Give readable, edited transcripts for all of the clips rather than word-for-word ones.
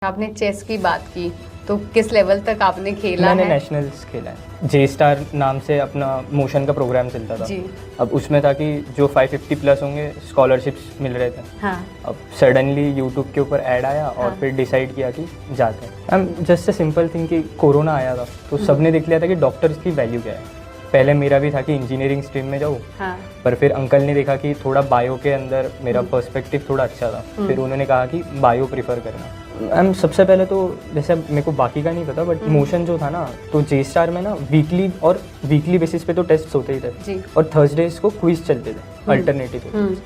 आपने चेस की बात की तो किस लेवल तक आपने खेला मैंने है? नेशनल्स खेला है। जे स्टार नाम से अपना मोशन का प्रोग्राम चलता था। जी। अब उसमें था कि जो 550 प्लस होंगे स्कॉलरशिप्स मिल रहे थे। हाँ। अब सडनली यूट्यूब के ऊपर ऐड आया और हाँ। फिर डिसाइड किया कि जाते हैं। जस्ट अ सिंपल थिंग कि कोरोना आया था तो सबने देख लिया था कि डॉक्टर्स की वैल्यू क्या है। पहले मेरा भी था कि इंजीनियरिंग स्ट्रीम में जाऊँ। हाँ। पर फिर अंकल ने देखा कि थोड़ा बायो के अंदर मेरा पर्सपेक्टिव थोड़ा अच्छा था। फिर उन्होंने कहा कि बायो प्रीफर करना। सबसे पहले तो जैसे मेरे को बाकी का नहीं पता बट मोशन जो था ना तो जे स्टार में ना वीकली बेसिस पे तो टेस्ट होते ही थे जी। और थर्सडेज को क्विज चलते थे अल्टरनेटिव।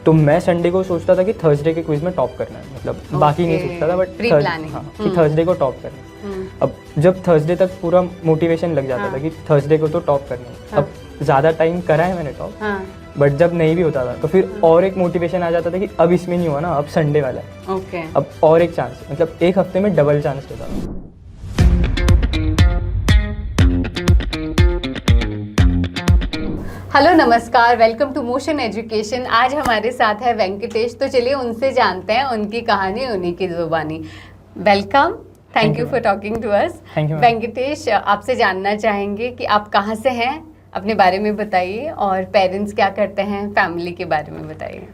तो मैं संडे को सोचता था कि थर्सडे के क्विज में टॉप करना है, मतलब बाकी नहीं सोचता था बट कि थर्सडे को टॉप करना है। अब जब थर्सडे तक पूरा मोटिवेशन लग जाता था कि थर्सडे को तो टॉप करना है। अब ज़्यादा टाइम करा है मैंने टॉप, बट जब नहीं भी होता था तो फिर और एक मोटिवेशन आ जाता था कि अब इसमें नहीं हुआ ना, अब संडे वाला है। ओके। अब और एक चांस, मतलब एक हफ्ते में डबल चांस देता था। हेलो नमस्कार, वेलकम टू मोशन एजुकेशन। आज हमारे साथ है वेंकटेश, तो चलिए उनसे जानते हैं उनकी कहानी, उन्हीं की जुबानी। Welcome, thank you for talking to us. Venkatesh, आपसे जानना चाहेंगे कि आप कहाँ से हैं, अपने बारे में बताइए और पेरेंट्स क्या करते हैं, फैमिली के बारे में बताइए।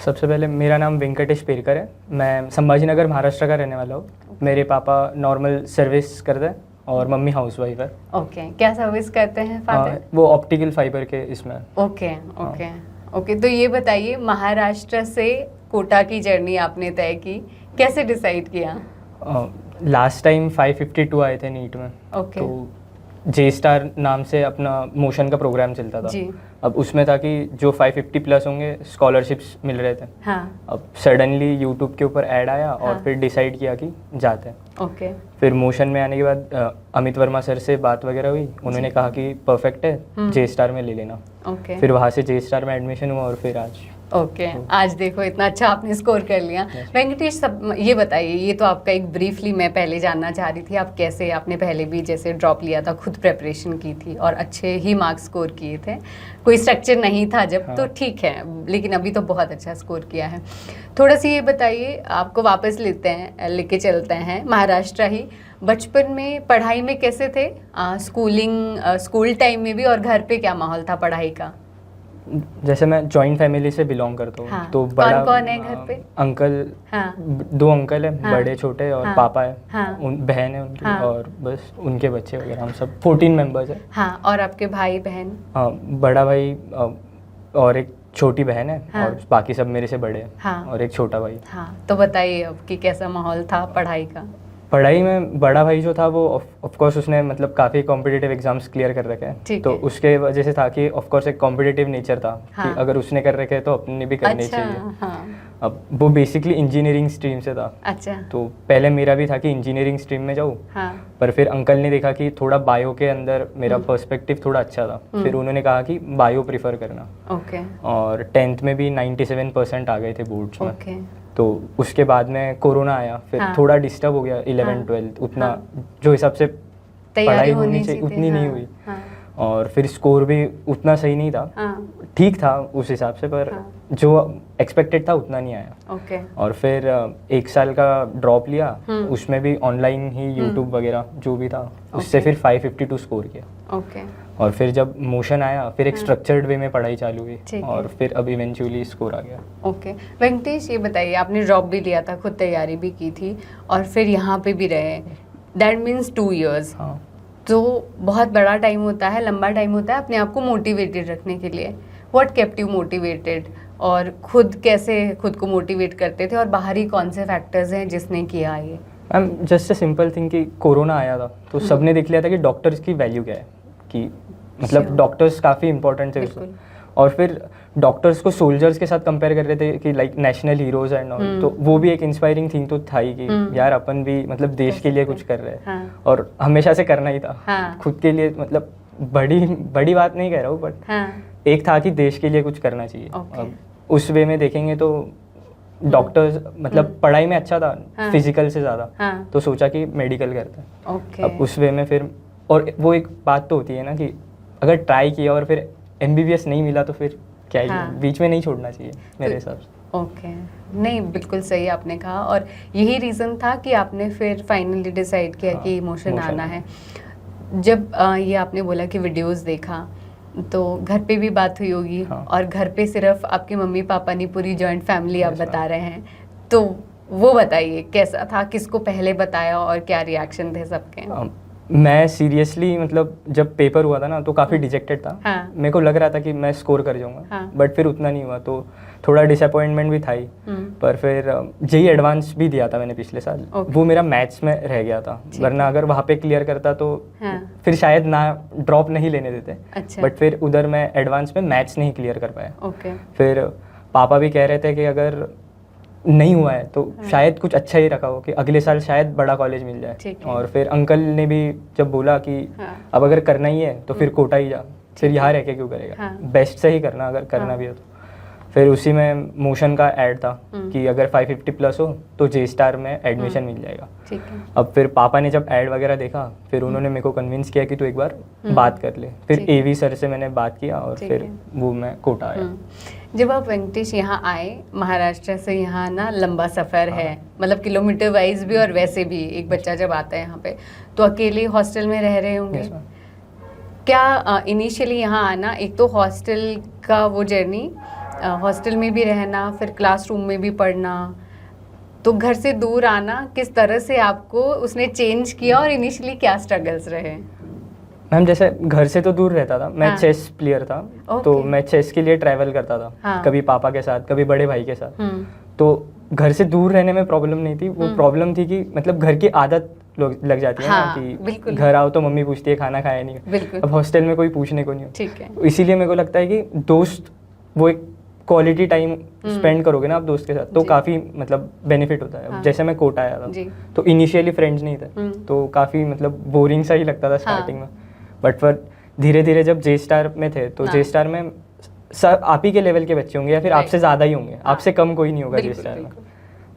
सबसे पहले मेरा नाम वेंकटेश पेरकर है। मैं संभाजी नगर महाराष्ट्र का रहने वाला हूँ। मेरे पापा नॉर्मल सर्विस करते हैं और मम्मी हाउसवाइफ है। ओके, क्या सर्विस करते हैं फादर? वो ऑप्टिकल फाइबर के इसमें। ओके, तो ये बताइए, महाराष्ट्र से कोटा की जर्नी आपने तय की, कैसे डिसाइड किया? लास्ट टाइम 552 आए थे नीट में। ओके। तो जे स्टार नाम से अपना मोशन का प्रोग्राम चलता था। जी। अब उसमें था कि जो 550 प्लस होंगे स्कॉलरशिप्स मिल रहे थे। हाँ। अब सडनली यूट्यूब के ऊपर ऐड आया और हाँ। फिर डिसाइड किया कि जाते हैं। ओके। फिर मोशन में आने के बाद अमित वर्मा सर से बात वगैरह हुई। उन्होंने कहा कि परफेक्ट है, जे स्टार में ले लेना। ओके। फिर वहाँ से जे स्टार में एडमिशन हुआ और फिर आज। ओके, आज देखो इतना अच्छा आपने स्कोर कर लिया। वेंकटेश, सब ये बताइए, ये तो आपका एक ब्रीफली मैं पहले जानना चाह रही थी, आप कैसे, आपने पहले भी जैसे ड्रॉप लिया था, खुद प्रेपरेशन की थी और अच्छे ही मार्क्स स्कोर किए थे, कोई स्ट्रक्चर नहीं था जब। हाँ। तो ठीक है, लेकिन अभी तो बहुत अच्छा स्कोर किया है। थोड़ा सी ये बताइए, आपको वापस लेके चलते हैं महाराष्ट्र ही। बचपन में पढ़ाई में कैसे थे? स्कूल टाइम में भी और घर पे क्या माहौल था पढ़ाई का? जैसे मैं जॉइंट फैमिली से बिलोंग करता हूँ। हाँ। तो बड़ा कौन है घर पे? अंकल। हाँ। 2 अंकल हैं। हाँ। बड़े छोटे और हाँ। पापा है। हाँ। बहन है उनकी। हाँ। और बस उनके बच्चे वगैरह, हम सब 14 मेंबर्स हैं। हाँ, और आपके भाई बहन? हाँ, बड़ा भाई और एक छोटी बहन है। हाँ। और बाकी सब मेरे से बड़े हैं। हाँ। और एक छोटा भाई। हाँ, तो बताइए अब कि कैसा माहौल था पढ़ाई का? पढ़ाई में बड़ा भाई जो था वो ऑफ कोर्स उसने मतलब काफ़ी कॉम्पिटिटिव एग्जाम्स क्लियर कर रखे हैं, तो उसके वजह से था कि ऑफ कोर्स एक कॉम्पिटिटिव नेचर था। हाँ। कि अगर उसने कर रखे तो अपने भी करने चाहिए। हाँ। अब वो बेसिकली इंजीनियरिंग स्ट्रीम से था। अच्छा। तो पहले मेरा भी था कि इंजीनियरिंग स्ट्रीम में जाऊँ। हाँ। पर फिर अंकल ने देखा कि थोड़ा बायो के अंदर मेरा पर्सपेक्टिव थोड़ा अच्छा था। फिर उन्होंने कहा कि बायो प्रीफर करना। ओके। और 10th में भी 97% आ गए थे बोर्ड्स में। ओके। तो उसके बाद में कोरोना आया, फिर हाँ। थोड़ा डिस्टर्ब हो गया। 11th 12th उतना जो हिसाब से पढ़ाई होनी चाहिए उतनी नहीं हुई। हाँ। और फिर स्कोर भी उतना सही नहीं था। हाँ। ठीक था उस हिसाब से, पर हाँ। जो एक्सपेक्टेड था उतना नहीं आया। ओके। और फिर 1 साल का ड्रॉप लिया, उसमें भी ऑनलाइन ही यूट्यूब वगैरह जो भी था उससे फिर 552 स्कोर किया। ओके। और फिर जब मोशन आया फिर एक स्ट्रक्चर्ड वे में पढ़ाई चालू हुई और फिर अब इवेंचुअली स्कोर आ गया। ओके। वेंकटेश, ये बताइए, आपने ड्रॉप भी लिया था, खुद तैयारी भी की थी और फिर यहाँ पे भी रहे, दैट मीन्स 2 years। हाँ। तो बहुत बड़ा टाइम होता है, लंबा टाइम होता है अपने आप को मोटिवेटेड रखने के लिए। What kept you motivated? और खुद कैसे खुद को मोटिवेट करते थे और बाहरी कौन से फैक्टर्स हैं जिसने किया ये? जस्ट अ सिंपल थिंग कि कोरोना आया था तो सबने देख लिया था कि डॉक्टर्स की वैल्यू क्या है, कि मतलब डॉक्टर्स काफ़ी इंपॉर्टेंट थे उसमें। और फिर डॉक्टर्स को सोल्जर्स के साथ कंपेयर कर रहे थे कि like national heroes and all. तो वो भी एक इंस्पायरिंग थिंग तो था ही कि यार अपन भी मतलब देश के लिए कुछ कर रहे हैं। हाँ। और हमेशा से करना ही था। हाँ। खुद के लिए, मतलब बड़ी बात नहीं कह रहा हूँ बट हाँ। एक था कि देश के लिए कुछ करना चाहिए। अब उस वे में देखेंगे तो डॉक्टर्स मतलब पढ़ाई में अच्छा था। हाँ। फिजिकल से ज़्यादा। हाँ। तो सोचा कि मेडिकल करते हैं। अब उस वे में फिर, और वो एक बात तो होती है ना कि अगर ट्राई किया और फिर MBBS नहीं मिला तो फिर क्या ही। हाँ। बीच में नहीं छोड़ना चाहिए मेरे हिसाब से। ओके, नहीं बिल्कुल सही आपने कहा, और यही रीज़न था कि आपने फिर फाइनली डिसाइड किया कि इमोशन आना है। जब ये आपने बोला कि वीडियोस देखा, तो घर पे भी बात हुई होगी। हाँ। और घर पे सिर्फ आपके मम्मी पापा नहीं, पूरी जॉइंट फैमिली आप Yes, बता रहे हैं, तो वो बताइए कैसा था, किसको पहले बताया और क्या रिएक्शन थे सबके? मैं सीरियसली मतलब जब पेपर हुआ था ना तो काफ़ी डिजेक्टेड था। हाँ। मेरे को लग रहा था कि मैं स्कोर कर जाऊंगा, हाँ। बट फिर उतना नहीं हुआ, तो थोड़ा डिसअपॉइंटमेंट भी था ही। पर फिर जेई एडवांस भी दिया था मैंने पिछले साल, Okay. वो मेरा मैथ्स में रह गया था, ठीक वरना अगर वहाँ पे क्लियर करता तो हाँ। फिर शायद ना ड्रॉप नहीं लेने देते। अच्छा। बट फिर उधर मैं एडवांस में मैथ्स नहीं क्लियर कर पाया। ओके। फिर पापा भी कह रहे थे कि अगर नहीं हुआ है तो शायद कुछ अच्छा ही रखा हो कि अगले साल शायद बड़ा कॉलेज मिल जाए। ठीक है। और फिर अंकल ने भी जब बोला कि हाँ। अब अगर करना ही है तो फिर कोटा ही जा, फिर यहाँ रह के क्यों करेगा, हाँ। बेस्ट से ही करना अगर करना हाँ। भी है तो। फिर उसी में मोशन का ऐड था कि अगर 550 प्लस हो तो जे स्टार में एडमिशन मिल जाएगा। ठीक है। अब फिर पापा ने जब ऐड वगैरह देखा, फिर उन्होंने मेरे को कन्विंस किया कि तू एक बार बात कर ले। फिर ठीक है। एवी सर से मैंने बात किया और ठीक फिर है। वो मैं कोटा आया। जब आप वेंकटेश यहाँ आए, महाराष्ट्र से यहाँ ना लंबा सफ़र है, मतलब किलोमीटर वाइज भी और वैसे भी, एक बच्चा जब आता है यहाँ पे तो अकेले हॉस्टल में रह रहे होंगे। Yes, ma'am. क्या इनिशियली यहाँ आना, एक तो हॉस्टल का वो जर्नी, हॉस्टल में भी रहना, फिर क्लासरूम में भी पढ़ना, तो घर से दूर आना किस तरह से आपको उसने चेंज किया, और इनिशियली क्या स्ट्रगल्स रहे? मैम जैसे घर से तो दूर रहता था, मैं हाँ। चेस प्लेयर था, तो Okay. मैं चेस के लिए ट्रैवल करता था। हाँ। कभी पापा के साथ, कभी बड़े भाई के साथ। हम्म। तो घर से दूर रहने में प्रॉब्लम नहीं थी, वो प्रॉब्लम थी कि मतलब घर की आदत लग जाती है हाँ, ना कि बिल्कुल। घर आओ तो मम्मी पूछती है खाना खाया नहीं। बिल्कुल। अब हॉस्टल में कोई पूछने को नहीं हो। ठीक है। इसीलिए मेरे को लगता है कि दोस्त, वो एक क्वालिटी टाइम स्पेंड करोगे ना आप दोस्त के साथ तो जी। काफ़ी मतलब बेनिफिट होता है। हाँ। जैसे मैं कोटा आया जी। था तो इनिशियली फ्रेंड्स नहीं थे, तो काफ़ी मतलब बोरिंग सा ही लगता था स्टार्टिंग में। बट फिर धीरे धीरे जब जे स्टार में थे तो हाँ। जे स्टार में सब आप ही के लेवल के बच्चे होंगे या फिर Right. आपसे ज़्यादा ही होंगे, हाँ। आपसे कम कोई नहीं होगा जे बिल्कुल, स्टार में। बिल्कुल।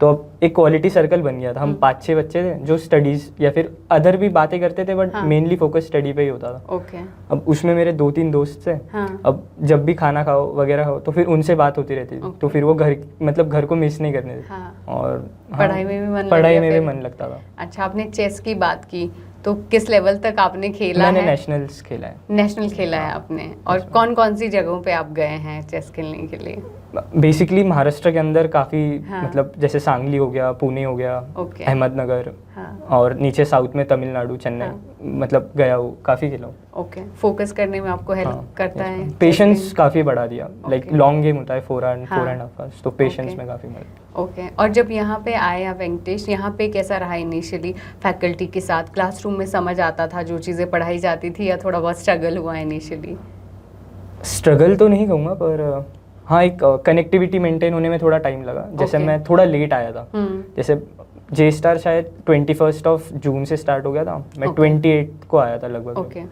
तो अब एक क्वालिटी सर्कल बन गया था। हम 5-6 बच्चे थे जो स्टडीज़ या फिर अदर भी बातें करते थे, बट हाँ। मेनली फोकस स्टडी पे ही होता था। ओके। अब उसमें मेरे 2-3 दोस्त थे। हाँ। अब जब भी खाना खाओ वगैरह हो तो फिर उनसे बात होती रहती थी, Okay. तो फिर वो घर मतलब घर को मिस नहीं करने देते। हाँ। और पढ़ाई में भी मन लग पढ़ाई गया में भी फिर? मन लगता था। अच्छा, आपने चेस की बात की, तो किस लेवल तक आपने खेला मैंने है? नेशनल्स खेला है। नेशनल खेला है आपने, और कौन कौन सी जगहों पे आप गए हैं चेस खेलने के लिए? बेसिकली महाराष्ट्र के अंदर काफ़ी हाँ। मतलब जैसे सांगली हो गया, पुणे हो गया, Okay. अहमदनगर, हाँ। और नीचे साउथ में तमिलनाडु, चेन्नई, हाँ। मतलब गया हूँ, काफ़ी खेला हूँ। ओके, फोकस करने में आपको हेल्प करता है? पेशेंस काफ़ी बढ़ा दिया। Like Okay. लॉन्ग गेम होता है 4 हाँ। and half hours, तो पेशेंस Okay. में काफ़ी मदद। ओके। और जब यहाँ पे आए आप वेंकटेश, यहाँ पे कैसा रहा इनिशियली फैकल्टी के साथ? क्लासरूम में समझ आता था जो चीज़ें पढ़ाई जाती थी, या थोड़ा बहुत स्ट्रगल हुआ इनिशियली? स्ट्रगल तो नहीं कहूँगा, पर हाँ एक कनेक्टिविटी मेंटेन होने में थोड़ा टाइम लगा। जैसे Okay. मैं थोड़ा लेट आया था। जैसे जे स्टार शायद 21 जून से स्टार्ट हो गया था, मैं Okay. 28 को आया था लगभग। ओके।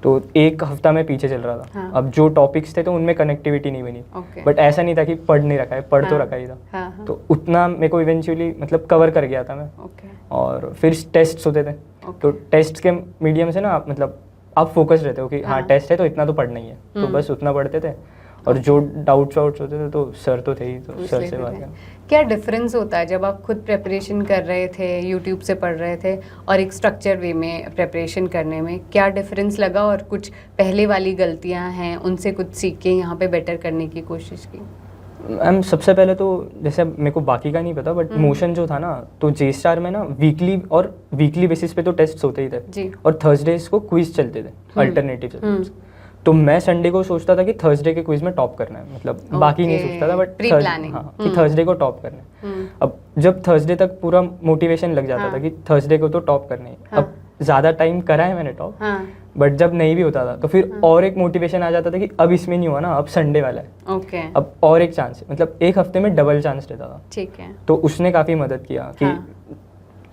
तो एक हफ्ता मैं पीछे चल रहा था। हाँ। अब जो टॉपिक्स थे तो उनमें कनेक्टिविटी नहीं बनी, ओके। बट ऐसा नहीं था कि पढ़ नहीं रखा है, पढ़ तो हाँ। रखा ही था। हाँ, हाँ। तो उतना मेरे को इवेंचुअली मतलब कवर कर गया था मैं। ओके। और फिर टेस्ट्स होते थे, तो टेस्ट के मीडियम से ना आप मतलब आप फोकस रहते हो कि हाँ हाँ। टेस्ट है तो इतना तो पढ़ना ही है, तो बस उतना पढ़ते थे। और जो डाउट्स वाउट्स होते थे तो सर तो थे ही, तो पूछ सर लेते से बात थे। करना। क्या डिफरेंस होता है जब आप खुद प्रेपरेशन कर रहे थे, यूट्यूब से पढ़ रहे थे, और एक स्ट्रक्चर वे में प्रेपरेशन करने में क्या डिफरेंस लगा? और कुछ पहले वाली गलतियां हैं उनसे कुछ सीख के यहाँ पे बेटर करने की कोशिश की? मैम सबसे पहले तो जैसे मेरे को बाकी का नहीं पता, बट मोशन जो था ना, तो जे स्टार में ना वीकली बेसिस पे तो टेस्ट होते ही थे, जी। और थर्सडेज को क्विज चलते थे अल्टरनेटिव सब्जेक्ट्स। तो मैं संडे को सोचता था कि थर्सडे के क्विज में टॉप करना है, मतलब बाकी नहीं सोचता था, बट Pre-planning. हाँ कि थर्सडे को टॉप करना है। अब जब थर्सडे तक पूरा मोटिवेशन लग जाता था कि थर्सडे को तो टॉप करना है। अब ज़्यादा टाइम करा है मैंने टॉप, हाँ। बट जब नहीं भी होता था तो फिर और एक मोटिवेशन आ जाता था कि अब इसमें नहीं हुआ ना, अब संडे वाला है, ओके। अब और एक चांस है, मतलब एक हफ्ते में डबल चांस रहता था। ठीक है। तो उसने काफ़ी मदद किया कि हाँ।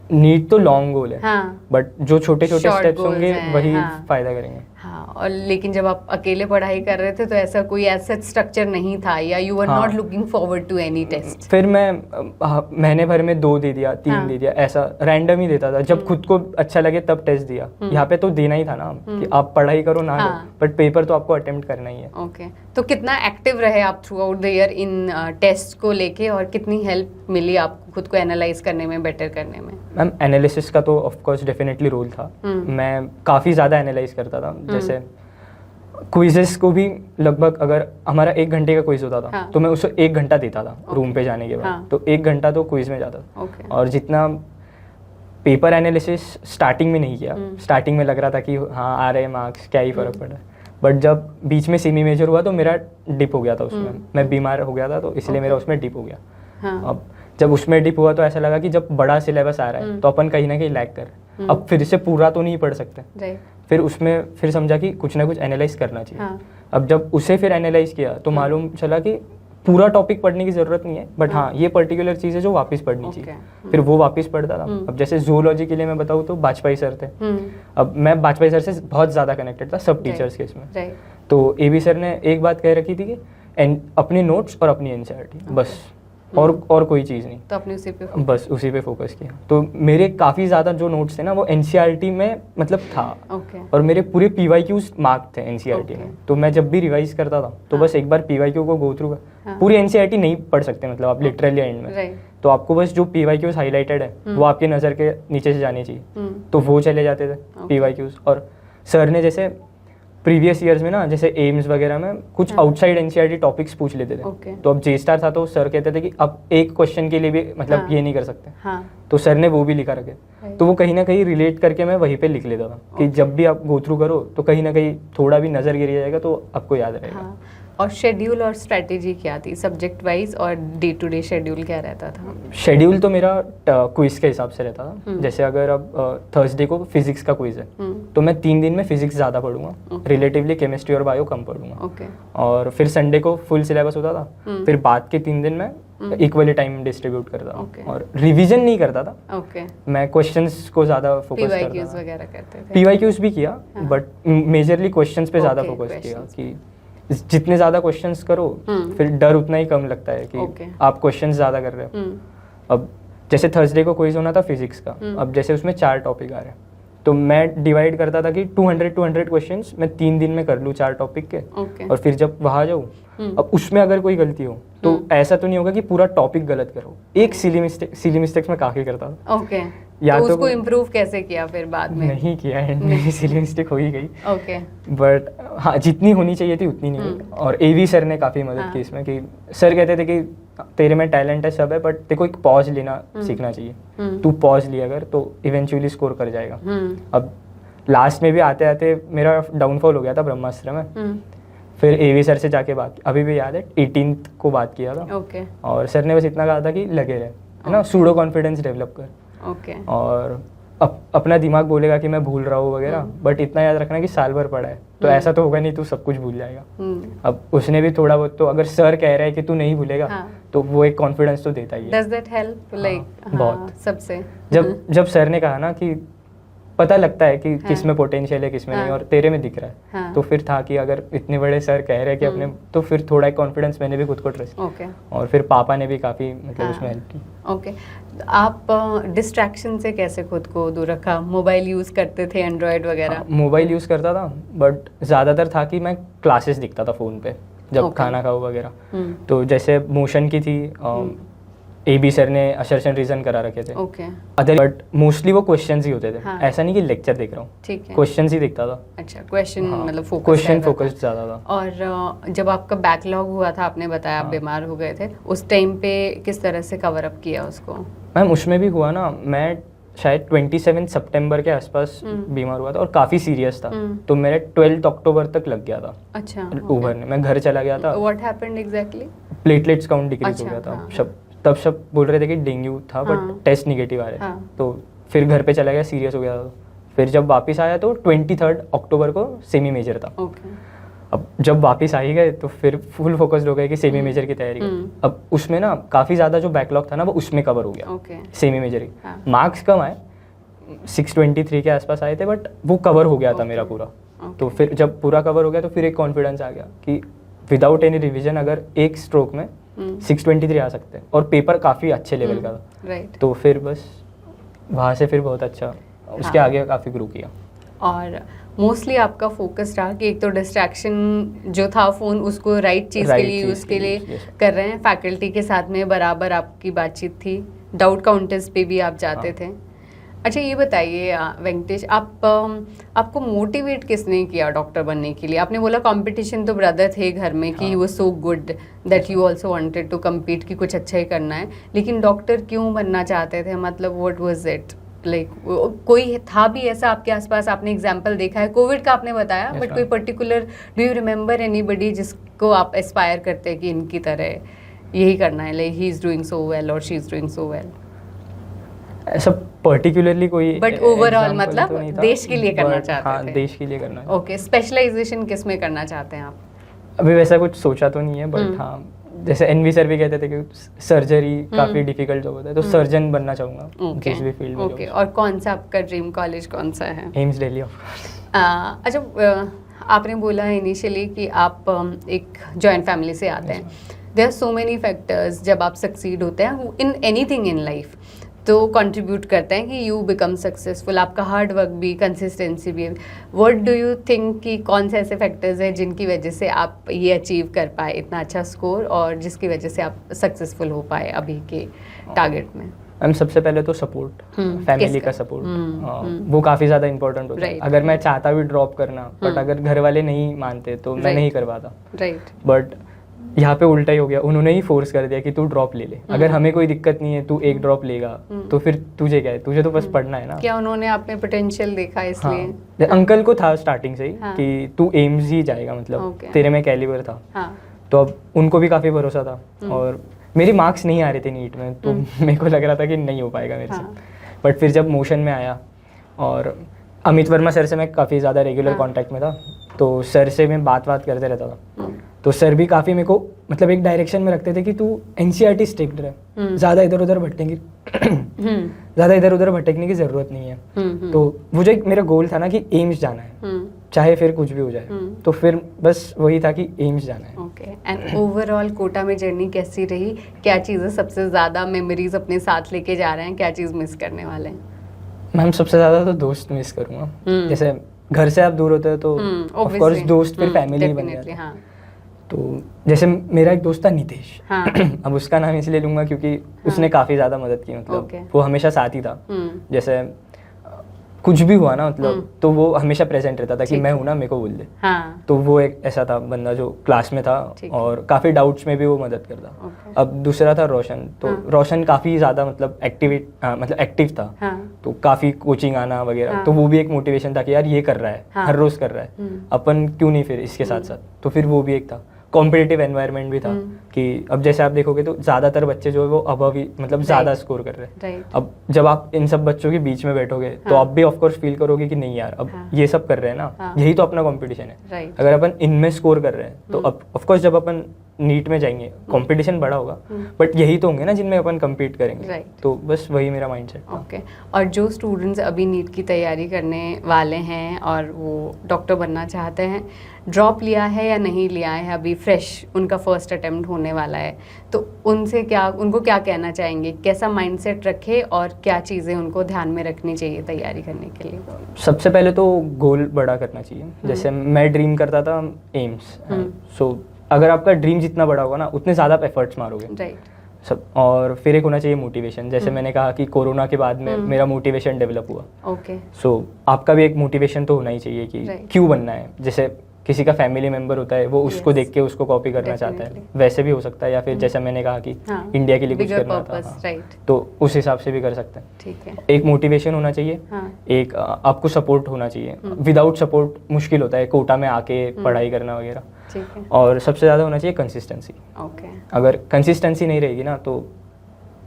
नीड तो लॉन्ग गोल है, हाँ। बट जो छोटे छोटे Short स्टेप्स goals होंगे हैं, वही हाँ। फायदा करेंगे। हाँ, और लेकिन जब आप अकेले पढ़ाई कर रहे थे तो ऐसा कोई ऐसा स्ट्रक्चर नहीं था, या यू वर हाँ। Not looking forward to any test? फिर मैं महीने भर में 2 दे दिया, 3 हाँ। दे दिया, ऐसा रैंडम ही देता था, जब खुद को अच्छा लगे तब टेस्ट दिया। यहाँ पे तो देना ही था ना कि आप पढ़ाई करो ना हाँ। लो, बट पेपर तो आपको अटेम्प्ट करना ही है। ओके, तो कितना एक्टिव रहे आप throughout the year in test को लेके, और कितनी हेल्प मिली आपको खुद को एनालाइज करने में, बेटर करने में? मैम एनालिसिस का तो ऑफ कोर्स डेफिनेटली रोल था। मैं काफ़ी ज़्यादा एनालाइज करता था, जैसे क्विजेस को भी लगभग, अगर हमारा 1 घंटे का क्विज होता था हाँ। तो मैं उसको 1 घंटा देता था रूम पे जाने के बाद। हाँ। तो 1 घंटा तो क्विज में जाता था। ओके। और जितना पेपर एनालिसिस स्टार्टिंग में नहीं किया, स्टार्टिंग में लग रहा था कि हाँ आ रहे मार्क्स, क्या ही फ़र्क पड़ रहा है, बट जब बीच में सेमी मेजर हुआ तो मेरा डिप हो गया था उसमें। मैं बीमार हो गया था तो इसलिए मेरा उसमें डिप हो गया। हाँ। अब जब उसमें डिप हुआ तो ऐसा लगा कि जब बड़ा सिलेबस आ रहा है तो अपन कहीं ना कहीं लैग कर रहे हैं, अब फिर से पूरा तो नहीं पढ़ सकते। राइट। फिर उसमें फिर समझा कि कुछ ना कुछ एनालाइज करना चाहिए। हाँ। अब जब उसे फिर एनालाइज किया तो मालूम चला कि पूरा टॉपिक पढ़ने की ज़रूरत नहीं है, बट हाँ ये पर्टिकुलर चीज़ है जो वापस पढ़नी चाहिए। फिर वो वापस पढ़ता था। अब जैसे जूलॉजी के लिए मैं बताऊँ तो बाजपेयी सर थे। अब मैं बाजपेयी सर से बहुत ज़्यादा कनेक्टेड था सब टीचर्स के इसमें। राइट। तो एबी सर ने एक बात कह रखी थी कि अपने नोट्स और अपनी एनसीईआरटी बस, और कोई चीज़ नहीं, तो आपने उसी पे बस उसी पे फोकस किया। तो मेरे काफ़ी ज़्यादा जो नोट्स थे ना वो एनसीईआरटी में मतलब था। ओके। और मेरे पूरे पीवाईक्यूज मार्क थे एनसीईआरटी Okay. में। तो मैं जब भी रिवाइज करता था तो बस एक बार पीवाईक्यू को गो थ्रू हाँ। पूरी एनसीईआरटी नहीं पढ़ सकते, मतलब आप लिटरली एंड में। राइट। तो आपको बस जो पीवाईक्यूज हाईलाइटेड है वो आपकी नज़र के नीचे से जाने चाहिए, तो वो चले जाते थे पीवाईक्यूज। और सर ने जैसे प्रीवियस ईयर्स में ना, जैसे एम्स वगैरह में कुछ आउटसाइड एनसीईआरटी टॉपिक्स पूछ लेते थे। Okay. तो अब जे स्टार था तो सर कहते थे कि अब एक क्वेश्चन के लिए भी मतलब ये नहीं कर सकते। हाँ। तो सर ने वो भी लिखा रखे। तो वो कहीं ना कहीं रिलेट करके मैं वहीं पे लिख लेता था कि जब भी आप गो थ्रू करो तो कहीं ना कहीं थोड़ा भी नज़र गिर जाएगा तो आपको याद रहेगा। हाँ। और शेड्यूल और स्ट्रेटेजी क्या थी सब्जेक्ट वाइज, और डे टू डे शेड्यूल क्या रहता था? शेड्यूल तो मेरा क्विज के हिसाब से रहता था। जैसे अगर अब थर्सडे को फिजिक्स का क्विज है तो मैं 3 दिन में फिजिक्स ज़्यादा पढ़ूंगा, रिलेटिवली केमिस्ट्री और बायो कम पढ़ूंगा। ओके। और फिर संडे को फुल सिलेबस होता था। फिर बाद के 3 दिन में इक्वली टाइम डिस्ट्रीब्यूट करता था। Okay. और रिवीजन नहीं करता था, ओके। मैं क्वेश्चंस को ज़्यादा फोकस करता पीवाईक्यूज था। वगैरह करते थे? पीवाईक्यूज भी किया बट मेजरली क्वेश्चंस पे ज़्यादा Okay, फोकस किया questions. कि जितने ज़्यादा क्वेश्चंस करो फिर डर उतना ही कम लगता है कि Okay. आप क्वेश्चंस ज़्यादा कर रहे हो। अब जैसे थर्सडे को क्विज होना था फिजिक्स का, अब जैसे उसमें 4 टॉपिक आ रहे हैं तो मैं डिवाइड करता था कि 200 क्वेश्चंस मैं 3 दिन में कर लूँ 4 टॉपिक के। ओके। और फिर जब वहाँ जाऊँ अब उसमें अगर कोई गलती हो तो ऐसा तो नहीं होगा कि पूरा टॉपिक गलत करो, एक सिली मिस्टेक्स मैं काफ़ी करता था। ओके। या तो तो उसको इम्प्रूव कैसे किया फिर बाद में? नहीं किया है, मेरी सिली मिस्टेक हो ही गई। ओके। बट हाँ जितनी होनी चाहिए थी उतनी नहीं हुई। और एवी सर ने काफ़ी मदद की इसमें कि सर कहते थे कि तेरे में टैलेंट है सब है बट तेरे को एक पॉज लेना सीखना चाहिए। तू पॉज लिया अगर तो इवेंचुअली स्कोर कर जाएगा। अब लास्ट में भी आते आते मेरा डाउनफॉल हो गया था ब्रह्मास्त्र में। फिर एवी सर से जाके बात, अभी भी याद है 18th को बात किया था। ओके। और सर ने बस इतना कहा था कि लगे रहे, है ना, सूडो कॉन्फिडेंस डेवलप कर। ओके। और अपना दिमाग बोलेगा कि मैं भूल रहा हूँ वगैरह, बट इतना याद रखना कि साल भर पढ़ा है तो ऐसा तो होगा नहीं तू सब कुछ भूल जाएगा। अब उसने भी थोड़ा बहुत, तो अगर सर कह रहे हैं कि तू नहीं भूलेगा तो वो एक कॉन्फिडेंस तो देता ही है। Does that help like? बहुत। सबसे जब सर ने कहा ना कि पता लगता है कि किस में पोटेंशियल है किस में नहीं, और तेरे में दिख रहा है, तो फिर था कि अगर इतने बड़े सर कह रहे हैं कि अपने, तो फिर थोड़ा कॉन्फिडेंस मैंने भी खुद को ट्रस्ट। ओके। और फिर पापा ने भी काफ़ी मतलब उसमें हेल्प की। ओके। आप डिस्ट्रैक्शन से कैसे खुद को दूर रखा? मोबाइल यूज़ करते थे, एंड्रॉयड वगैरह? मोबाइल यूज़ करता था बट ज़्यादातर था कि मैं क्लासेस दिखता था फ़ोन पे जब खाना खाओ वगैरह। तो जैसे मोशन की थी, एबी सर ने असर्शन रीजन करा रखे थे। ओके। अदर बट मोस्टली वो क्वेश्चंस ही होते थे। हाँ। ऐसा नहीं कि लेक्चर देख रहा हूँ, ठीक है। क्वेश्चंस ही दिखता था। अच्छा, क्वेश्चन मतलब फोकस, क्वेश्चन फोकस्ड ज़्यादा था। और जब आपका बैकलॉग हुआ था, आपने बताया आप बीमार हो गए थे, उस टाइम पे किस तरह से कवर अप किया उसको? मैम उसमें भी हुआ ना, मैं शायद 27 सितंबर के आसपास बीमार हुआ था और काफ़ी सीरियस था। तो मेरे 12 अक्टूबर तक लग गया था। अच्छा। उभरने मैं घर चला गया था। What happened exactly? Platelets count decrease हो अच्छा, गया था। हाँ। तब सब बोल रहे थे कि डेंगू था बट टेस्ट निगेटिव आ रहे थे। तो फिर घर पे चला गया, सीरियस हो गया था। फिर जब वापस आया तो 23 अक्टूबर को सेमी मेजर था। ओके। अब जब वापस आ ही गए तो फिर फुल फोकस्ड हो गए कि सेमी मेजर की तैयारी करें। अब उसमें ना काफ़ी ज़्यादा जो बैकलॉग था ना वो उसमें कवर हो गया। ओके। सेमी मेजर की मार्क्स कम आए, 623 के आसपास आए थे बट वो कवर हो गया था मेरा पूरा। तो फिर जब पूरा कवर हो गया तो फिर एक कॉन्फिडेंस आ गया कि विदाउट एनी रिविजन अगर एक स्ट्रोक में 623 आ सकते हैं, और पेपर काफ़ी अच्छे लेवल का था। राइट। तो फिर बस वहाँ से फिर बहुत अच्छा उसके हाँ। आगे काफ़ी ग्रो किया। और मोस्टली आपका फोकस रहा कि एक तो डिस्ट्रैक्शन जो था फ़ोन, उसको राइट चीज़ के लिए यूज़ के लिए कर रहे हैं। फैकल्टी के साथ में बराबर आपकी बातचीत थी, डाउट काउंटर्स पे भी आप जाते थे। अच्छा ये बताइए वेंकटेश, आपको मोटिवेट किसने किया डॉक्टर बनने के लिए? आपने बोला कंपटीशन तो ब्रदर थे घर में कि he was so good that you also wanted to compete कि कुछ अच्छा ही करना है, लेकिन डॉक्टर क्यों बनना चाहते थे? मतलब व्हाट वाज इट लाइक? कोई था भी ऐसा आपके आसपास? आपने एग्जाम्पल देखा है, कोविड का आपने बताया, बट कोई particular, do you remember anybody जिसको आप एस्पायर करते हैं कि इनकी तरह यही करना है, like he is doing so well और she is doing so well? ऐसा पर्टिकुलरली कोई, बट ओवरऑल example मतलब तो नहीं था, देश के लिए करना चाहते हाँ, थे? देश के लिए करना है। ओके, स्पेशलाइजेशन किस में करना चाहते हैं आप? अभी वैसा कुछ सोचा तो नहीं है, बट हाँ, जैसे एनवी सर भी कहते थे कि सर्जरी काफ़ी डिफिकल्ट जॉब होता है, तो सर्जन बनना चाहूँगा जिस भी फील्ड में। ओके, और कौन सा आपका ड्रीम कॉलेज कौन सा है? AIIMS Delhi of course. अच्छा, आपने बोला इनिशियली कि आप एक जॉइंट फैमिली से आते हैं। There are so many factors जब आप सक्सीड होते हैं इन एनीथिंग इन लाइफ, तो कंट्रीब्यूट करते हैं कि यू बिकम सक्सेसफुल। आपका हार्ड वर्क भी, कंसिस्टेंसी भी। व्हाट डू यू थिंक कि कौन से ऐसे फैक्टर्स हैं जिनकी वजह से आप ये अचीव कर पाए इतना अच्छा स्कोर, और जिसकी वजह से आप सक्सेसफुल हो पाए अभी के टारगेट में? मैम सबसे पहले तो सपोर्ट, फैमिली का सपोर्ट, वो काफ़ी ज़्यादा इंपॉर्टेंट होता है। अगर मैं चाहता भी ड्रॉप करना, बट अगर घर वाले नहीं मानते तो मैं नहीं कर पाता। राइट। बट यहाँ पे उल्टा ही हो गया, उन्होंने ही फोर्स कर दिया कि तू ड्रॉप ले ले, अगर हमें कोई दिक्कत नहीं है, तू एक ड्रॉप लेगा तो फिर तुझे क्या है, तुझे तो बस पढ़ना है ना। क्या उन्होंने आप में पोटेंशियल देखा इसलिए? हाँ, अंकल को था स्टार्टिंग से ही कि तू एम्स ही जाएगा, मतलब तेरे में कैलिबर था। तो अब उनको भी काफ़ी भरोसा था, और मेरी मार्क्स नहीं आ रहे थे नीट में, तो मेरे को लग रहा था कि नहीं हो पाएगा मेरे से। बट फिर जब मोशन में आया, और अमित वर्मा सर से मैं काफ़ी ज़्यादा रेगुलर कांटेक्ट में था, तो सर से मैं बात करते रहता था। तो सर भी काफ़ी मेरे को मतलब एक डायरेक्शन में रखते थे कि तू एनसीईआरटी स्ट्रिक्ट रहे, ज़्यादा इधर उधर भटकने की ज़रूरत नहीं है। तो वो जो एक मेरा गोल था ना कि एम्स जाना है, चाहे फिर कुछ भी हो जाए, तो फिर बस वही था कि एम्स जाना है। ओके, एंड ओवरऑल कोटा में जर्नी कैसी रही? क्या चीज़ें सबसे ज़्यादा मेमोरीज अपने साथ लेके जा रहे हैं? क्या चीज़ मिस करने वाले हैं? मैम सबसे ज़्यादा तो दोस्त मिस करूँगा। जैसे घर से आप दूर होते हो तो ऑफ कोर्स दोस्त फिर फैमिली बन जाते हैं। तो जैसे मेरा एक दोस्त था नितेश, अब उसका नाम इसलिए लूँगा क्योंकि उसने काफ़ी ज़्यादा मदद की, मतलब वो हमेशा साथ ही था। जैसे कुछ भी हुआ ना, मतलब तो वो हमेशा प्रेजेंट रहता था कि मैं हूँ ना, मेरे को बोल दे। तो वो एक ऐसा था बंदा जो क्लास में था, और काफ़ी डाउट्स में भी वो मदद करता। अब दूसरा था रोशन, तो रोशन काफ़ी ज़्यादा मतलब एक्टिव था, तो काफ़ी कोचिंग आना वगैरह, तो वो भी एक मोटिवेशन था कि यार ये कर रहा है, हर रोज़ कर रहा है, अपन क्यों नहीं फिर इसके साथ साथ। तो फिर वो भी एक था। कॉम्पिटिटिव एनवायरनमेंट भी था कि अब जैसे आप देखोगे तो ज़्यादातर बच्चे जो है वो अबव ही मतलब ज़्यादा स्कोर कर रहे हैं। अब जब आप इन सब बच्चों के बीच में बैठोगे तो आप भी ऑफकोर्स फील करोगे कि नहीं यार, अब ये सब कर रहे हैं ना, यही तो अपना कंपटीशन है। अगर अपन इनमें स्कोर कर रहे हैं तो अब ऑफकोर्स जब अपन नीट में जाएंगे कंपटीशन बड़ा होगा, बट यही तो होंगे ना जिनमें अपन कम्पीट करेंगे। तो बस वही मेरा माइंडसेट था। ओके, और जो स्टूडेंट्स अभी नीट की तैयारी करने वाले हैं और वो डॉक्टर बनना चाहते हैं, ड्रॉप लिया है या नहीं लिया है, अभी फ्रेश उनका फर्स्ट अटेम्प्ट होने वाला है, तो उनको क्या कहना चाहेंगे? कैसा माइंडसेट रखे और क्या चीज़ें उनको ध्यान में रखनी चाहिए तैयारी करने के लिए? सबसे पहले तो गोल बड़ा करना चाहिए। जैसे मैं ड्रीम करता था एम्स, सो अगर आपका ड्रीम जितना बड़ा होगा ना, उतने ज़्यादा आप एफर्ट्स मारोगे। राइट। सब, और फिर एक होना चाहिए मोटिवेशन। जैसे मैंने कहा कि कोरोना के बाद में मेरा मोटिवेशन डेवलप हुआ। ओके, सो आपका भी एक मोटिवेशन तो होना ही चाहिए कि क्यों बनना है। जैसे किसी का फैमिली मेंबर होता है, वो उसको देख के उसको कॉपी करना चाहता है, वैसे भी हो सकता है। या फिर जैसे मैंने कहा कि इंडिया के लिए कुछ करना था, तो उस हिसाब से भी कर सकते हैं। ठीक है, एक मोटिवेशन होना चाहिए, एक आपको सपोर्ट होना चाहिए। विदाउट सपोर्ट मुश्किल होता है कोटा में आके पढ़ाई करना वगैरह। और सबसे ज़्यादा होना चाहिए कंसिस्टेंसी। अगर कंसिस्टेंसी नहीं रहेगी ना, तो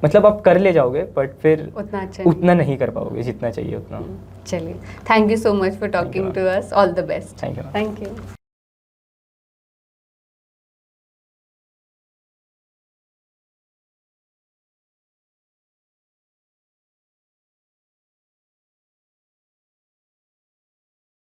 मतलब आप कर ले जाओगे बट फिर उतना नहीं कर पाओगे जितना चाहिए उतना। चलिए, thank you so much for talking to us, all the best. Thank you.